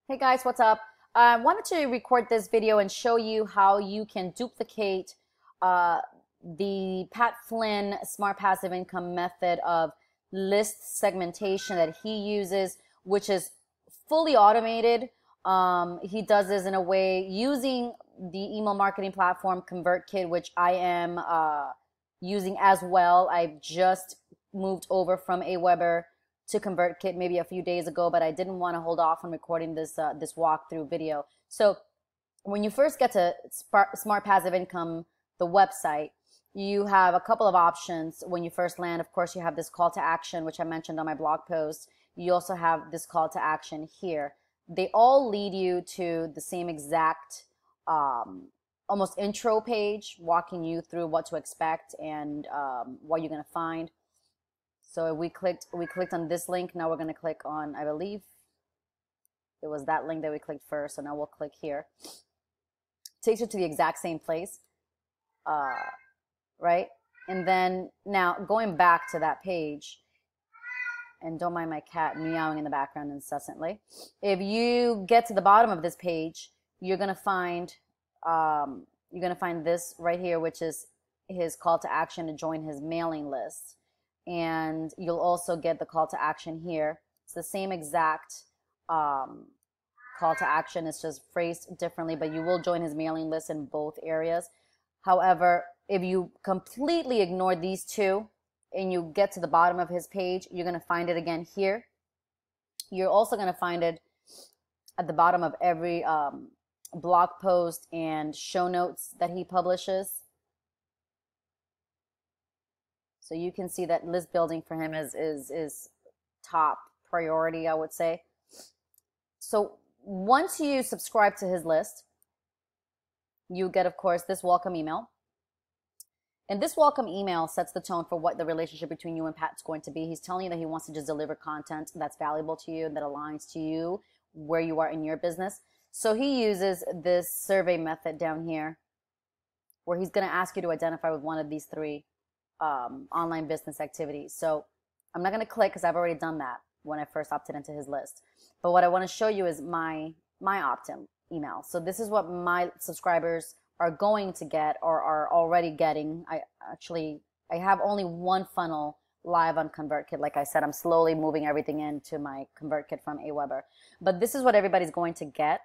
Hey guys, what's up? I wanted to record this video and show you how you can duplicate uh, the Pat Flynn Smart Passive Income method of list segmentation that he uses, which is fully automated. He does this in a way using the email marketing platform ConvertKit, which I am using as well. I've just moved over from Aweber to ConvertKit maybe a few days ago, but I didn't want to hold off on recording this this walkthrough video. So when you first get to Smart Passive Income, the website, you have a couple of options when you first land. Of course, you have this call to action, which I mentioned on my blog post. You also have this call to action here. They all lead you to the same exact almost intro page, walking you through what to expect and what you're going to find. So we clicked on this link. Now we're going to click on, I believe it was that link that we clicked first. So now we'll click here. Takes you to the exact same place, right? And then now going back to that page, and don't mind my cat meowing in the background incessantly. If you get to the bottom of this page, you're going to find this right here, which is his call to action to join his mailing list. And you'll also get the call to action here. It's the same exact call to action. It's just phrased differently, but you will join his mailing list in both areas. However, if you completely ignore these two and you get to the bottom of his page, you're going to find it again here. You're also going to find it at the bottom of every blog post and show notes that he publishes. So you can see that list building for him is top priority, I would say. So once you subscribe to his list, you get, of course, this welcome email. And this welcome email sets the tone for what the relationship between you and Pat's going to be. He's telling you that he wants to just deliver content that's valuable to you, that aligns to you, where you are in your business. So he uses this survey method down here, where he's going to ask you to identify with one of these three online business activities. So I'm not going to click because I've already done that when I first opted into his list. But what I want to show you is my opt-in email. So this is what my subscribers are going to get or are already getting. I have only one funnel live on ConvertKit. Like I said, I'm slowly moving everything into my ConvertKit from Aweber. But this is what everybody's going to get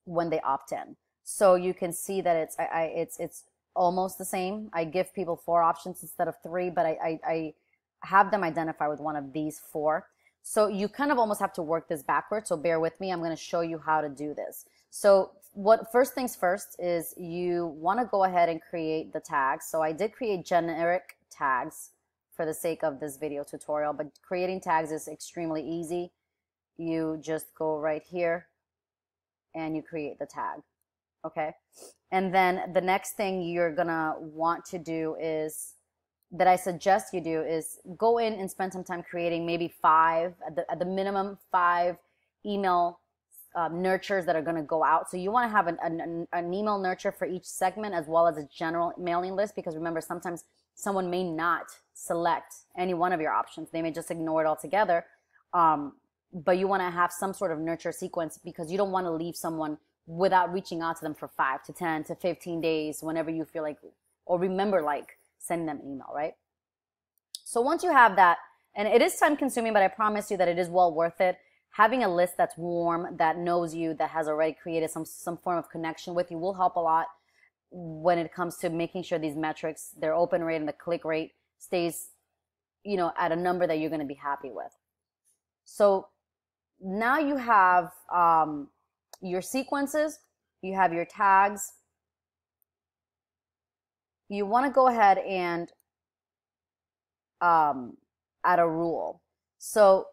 when they opt in. So you can see that it's almost the same. I give people 4 options instead of 3, but I have them identify with one of these 4. So you kind of almost have to work this backwards. So bear with me. I'm going to show you how to do this. So first things first is you want to go ahead and create the tags. So I did create generic tags for the sake of this video tutorial, but creating tags is extremely easy. You just go right here and you create the tag. Okay. And then the next thing you're gonna want to do is, that I suggest you do, is go in and spend some time creating maybe 5, at the minimum 5 email nurtures that are gonna go out. So you wanna have an email nurture for each segment as well as a general mailing list, because remember, sometimes someone may not select any one of your options. They may just ignore it altogether. But you wanna have some sort of nurture sequence, because you don't wanna leave someone without reaching out to them for 5 to 10 to 15 days whenever you feel like, or remember, like, sending them an email, right? So once you have that, and it is time consuming, but I promise you that it is well worth it. Having a list that's warm, that knows you, that has already created some form of connection with you will help a lot when it comes to making sure these metrics, their open rate and the click rate, stays, you know, at a number that you're going to be happy with. So now you have your sequences, you have your tags. You want to go ahead and add a rule. So,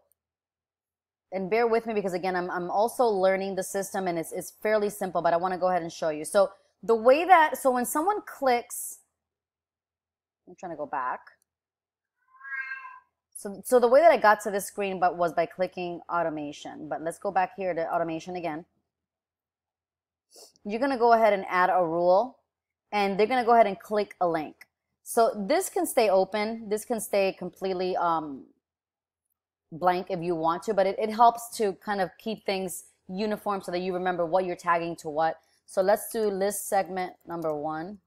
and bear with me, because again, I'm also learning the system, and it's fairly simple, but I want to go ahead and show you. So the way that, so when someone clicks, I'm trying to go back. So the way that I got to this screen was by clicking automation, but let's go back here to automation again. You're going to go ahead and add a rule, and they're going to go ahead and click a link. So this can stay open. This can stay completely blank if you want to, but it helps to kind of keep things uniform so that you remember what you're tagging to what. So let's do list segment number 1.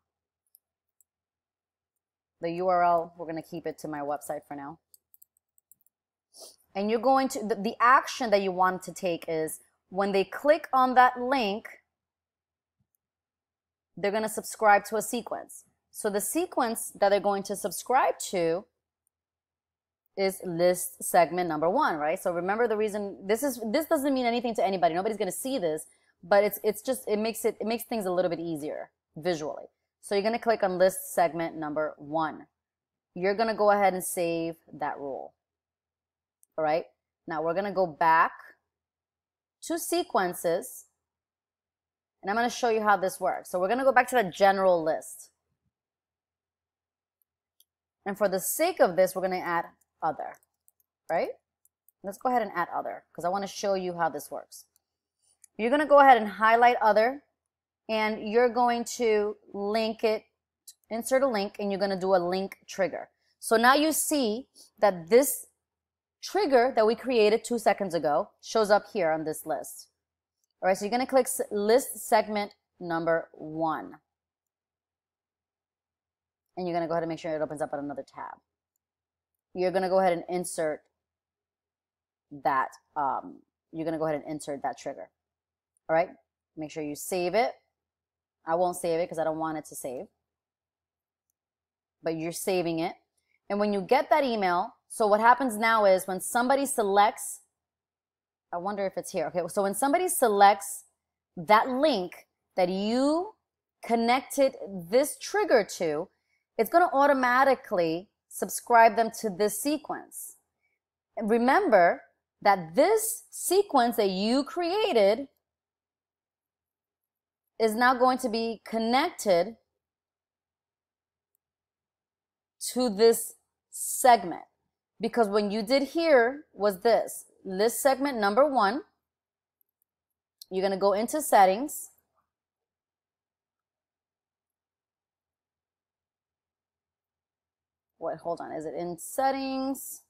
The URL, we're going to keep it to my website for now. And you're going to, the action that you want to take is when they click on that link, they're going to subscribe to a sequence. So the sequence that they're going to subscribe to is list segment number 1, right? So remember the reason this doesn't mean anything to anybody. Nobody's going to see this, but it makes things a little bit easier visually. So you're going to click on list segment number 1. You're going to go ahead and save that rule. All right. Now we're going to go back to sequences, and I'm going to show you how this works. So we're going to go back to the general list. And for the sake of this, we're going to add other, right? Let's go ahead and add other because I want to show you how this works. You're going to go ahead and highlight other, and you're going to link it, insert a link, and you're going to do a link trigger. So now you see that this trigger that we created 2 seconds ago shows up here on this list. All right, so you're going to click list segment number 1. And you're going to go ahead and make sure it opens up on another tab. You're going to go ahead and insert that. You're going to go ahead and insert that trigger. All right, make sure you save it. I won't save it because I don't want it to save. But you're saving it. And when you get that email, so what happens now is when somebody selects, I wonder if it's here. Okay, so when somebody selects that link that you connected this trigger to, it's going to automatically subscribe them to this sequence. And remember that this sequence that you created is now going to be connected to this segment. Because when you did here was this, list segment number 1. You're going to go into settings. What, hold on, is it in settings?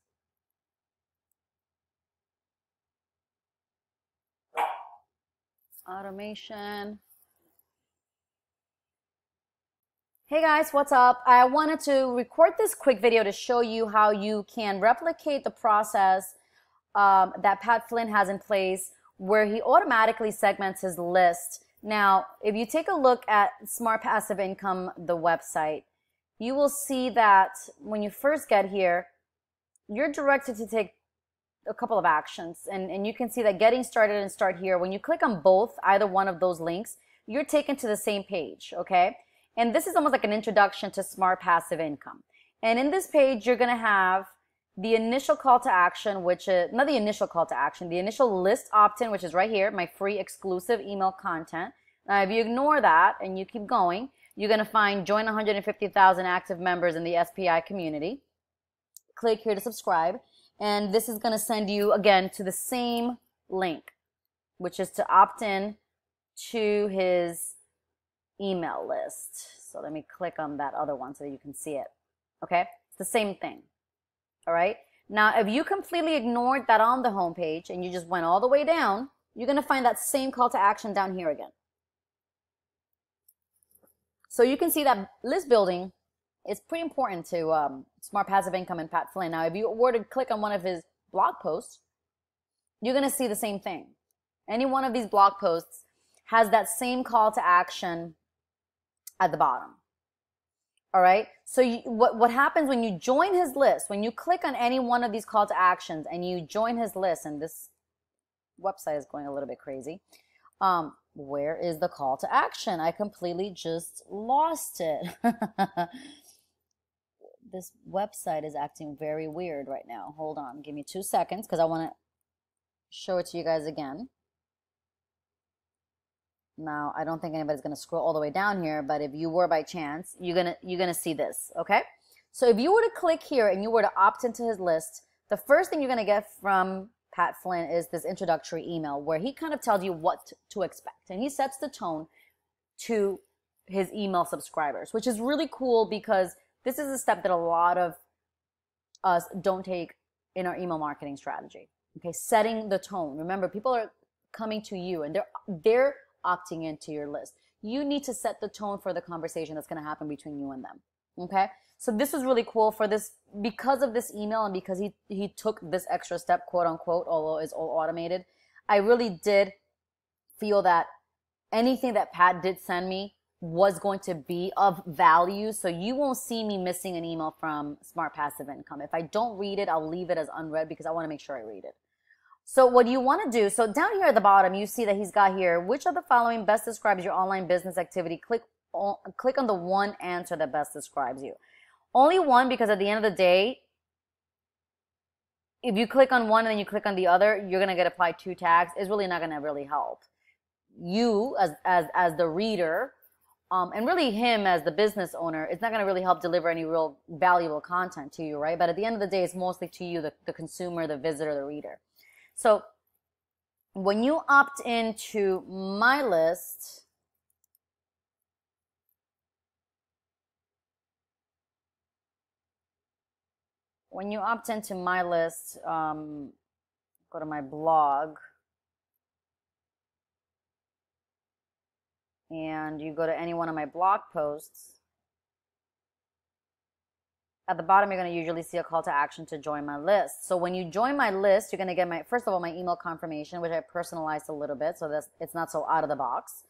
Automation. Hey guys, what's up? I wanted to record this quick video to show you how you can replicate the process that Pat Flynn has in place where he automatically segments his list. Now, if you take a look at Smart Passive Income, the website, you will see that when you first get here, you're directed to take a couple of actions. And you can see that getting started and start here, when you click on both, either one of those links, you're taken to the same page, okay? And this is almost like an introduction to Smart Passive Income. And in this page, you're going to have the initial call to action, which is not the initial call to action, the initial list opt-in, which is right here, my free exclusive email content. Now, if you ignore that and you keep going, you're going to find join 150,000 active members in the SPI community. Click here to subscribe. And this is going to send you, again, to the same link, which is to opt in to his email list. So let me click on that other one so that you can see it. Okay? It's the same thing. All right? Now, if you completely ignored that on the home page and you just went all the way down, you're going to find that same call to action down here again. So you can see that list building is pretty important to Smart Passive Income and Pat Flynn. Now, if you were to click on one of his blog posts, you're going to see the same thing. Any one of these blog posts has that same call to action at the bottom. All right? So what happens when you join his list, when you click on any one of these call to actions and you join his list, and this website is going a little bit crazy, where is the call to action? I completely just lost it. This website is acting very weird right now. Hold on. Give me 2 seconds because I want to show it to you guys again. Now, I don't think anybody's going to scroll all the way down here, but if you were by chance, you're gonna see this, okay? So if you were to click here and you were to opt into his list, the first thing you're going to get from Pat Flynn is this introductory email where he kind of tells you what to expect. And he sets the tone to his email subscribers, which is really cool because this is a step that a lot of us don't take in our email marketing strategy. Okay, setting the tone. Remember, people are coming to you and they're opting into your list. You need to set the tone for the conversation that's going to happen between you and them. Okay? So this was really cool for this, because of this email and because he took this extra step, quote unquote, although it's all automated. I really did feel that anything that Pat did send me was going to be of value. So you won't see me missing an email from Smart Passive Income. If I don't read it, I'll leave it as unread because I want to make sure I read it. So what you want to do, so down here at the bottom, you see that he's got here, which of the following best describes your online business activity? Click on the one answer that best describes you. Only one, because at the end of the day, if you click on one and then you click on the other, you're going to get applied 2 tags. It's really not going to really help you as the reader, and really him as the business owner. It's not going to really help deliver any real valuable content to you, right? But at the end of the day, it's mostly to you, the consumer, the visitor, the reader. So when you opt into my list, go to my blog, and you go to any one of my blog posts, at the bottom, you're going to usually see a call to action to join my list. So when you join my list, you're going to get first of all, my email confirmation, which I personalized a little bit so that it's not so out of the box.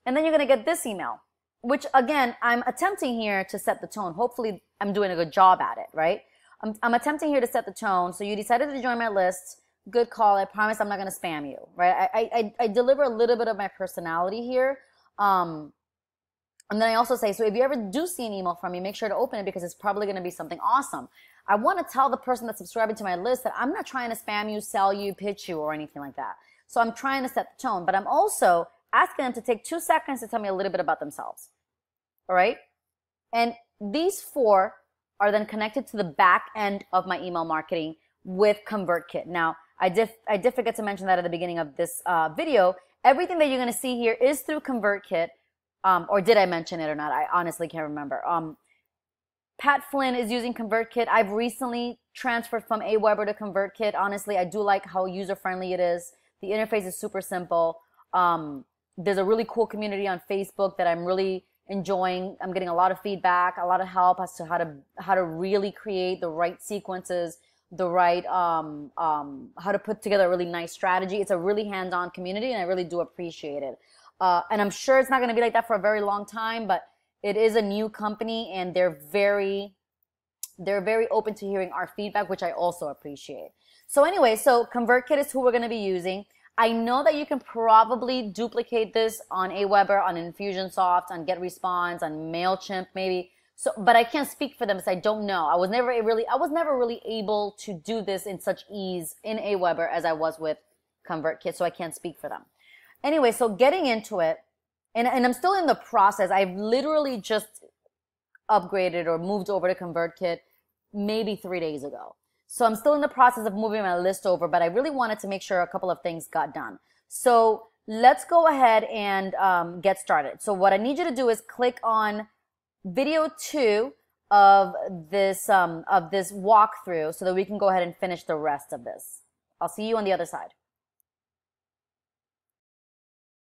And then you're going to get this email, which again, I'm attempting here to set the tone. Hopefully I'm doing a good job at it, right? I'm attempting here to set the tone. So you decided to join my list. Good call. I promise I'm not going to spam you, right? I deliver a little bit of my personality here. And then I also say, so if you ever do see an email from me, make sure to open it because it's probably going to be something awesome. I want to tell the person that's subscribing to my list that I'm not trying to spam you, sell you, pitch you, or anything like that. So I'm trying to set the tone, but I'm also asking them to take 2 seconds to tell me a little bit about themselves. All right? And these 4 are then connected to the back end of my email marketing with ConvertKit. Now, I did forget to mention that at the beginning of this video. Everything that you're going to see here is through ConvertKit. Or did I mention it or not? I honestly can't remember. Pat Flynn is using ConvertKit. I've recently transferred from Aweber to ConvertKit. Honestly, I do like how user-friendly it is. The interface is super simple. There's a really cool community on Facebook that I'm really enjoying. I'm getting a lot of feedback, a lot of help as to how to really create the right sequences, the right how to put together a really nice strategy. It's a really hands-on community, and I really do appreciate it. And I'm sure it's not going to be like that for a very long time, but it is a new company and they're very open to hearing our feedback, which I also appreciate. So anyway, so ConvertKit is who we're going to be using. I know that you can probably duplicate this on Aweber, on Infusionsoft, on GetResponse, on MailChimp maybe. So, but I can't speak for them because I don't know. I was never really able to do this in such ease in Aweber as I was with ConvertKit, so I can't speak for them. Anyway, so getting into it, and I'm still in the process. I've literally just upgraded or moved over to ConvertKit maybe 3 days ago. So I'm still in the process of moving my list over, but I really wanted to make sure a couple of things got done. So let's go ahead and get started. So what I need you to do is click on video 2 of this walkthrough so that we can go ahead and finish the rest of this. I'll see you on the other side.